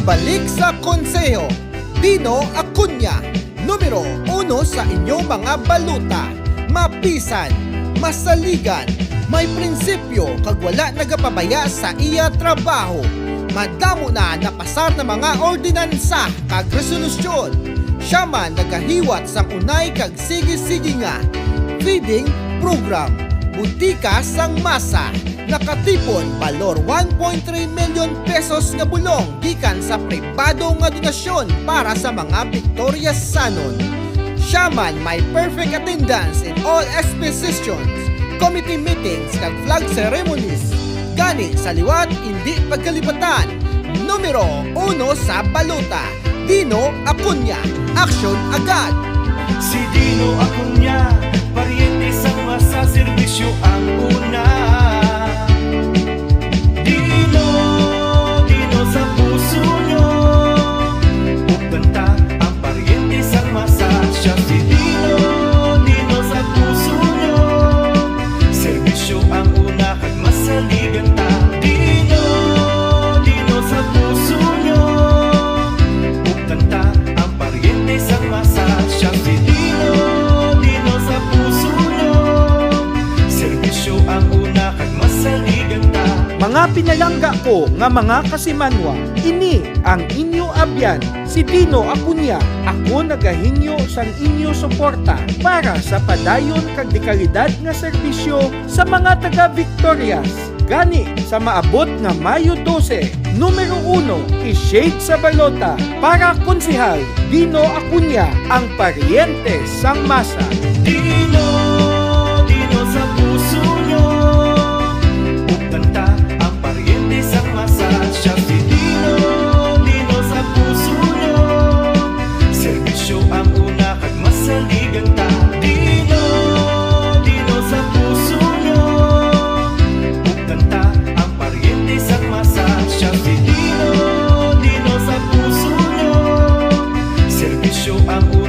Bumalik sa konseho, Dino Acuña, numero 1 sa inyong mga baluta. Mapisan, masaligan, may prinsipyo kag wala nagapabaya sa iya trabaho. Madamo na napasar na mga ordinansa kag resolusyon. Siya man nagahiwat sa unay kag sige-sige nga feeding program. Butika sang masa, nakatipon balor 1.3 million pesos nga bulong gikan sa pribado nga donasyon para sa mga Victoria Sanon. Siya man may perfect attendance in all expositions, committee meetings kag flag ceremonies. Gani sa liwat hindi pagkalipatan. Numero 1 sa baluta, Dino Acuña, aksyon agad. Si Dino Acuña, pariente sa masa, serbisyo ang una. Dino, Dino sa puso nyo, upanta ang pariente sa masa. Siya si Dino, Dino sa puso nyo, serbisyo ang una kag masaligan ta. Dino, Dino sa puso nyo, upanta ang pariente sa masa. Siya si Dino, Dino sa puso nyo, serbisyo ang una kag masaligan ta. Mga pinalangga ko nga mga kasimanwa, ini ang inyo abyan, si Dino Acuña. Ako nagahingyo sang inyo suporta para sa padayon kag dekalidad nga serbisyo sa mga taga Victorias. Gani sa maabot nga Mayo 12, numero 1, i-shade sa balota para konsehal Dino Acuña, ang pariente sang masa. Dino, Dino sa puso nyo, upanta ang pariente sa masa. Siya si Dino, Dino sa puso nyo, serbisyo ang una kag masaligan ta. Dino, Dino sa puso nyo, upanta ang pariente sa masa. Siya si Dino, Dino sa puso nyo, serbisyo ang una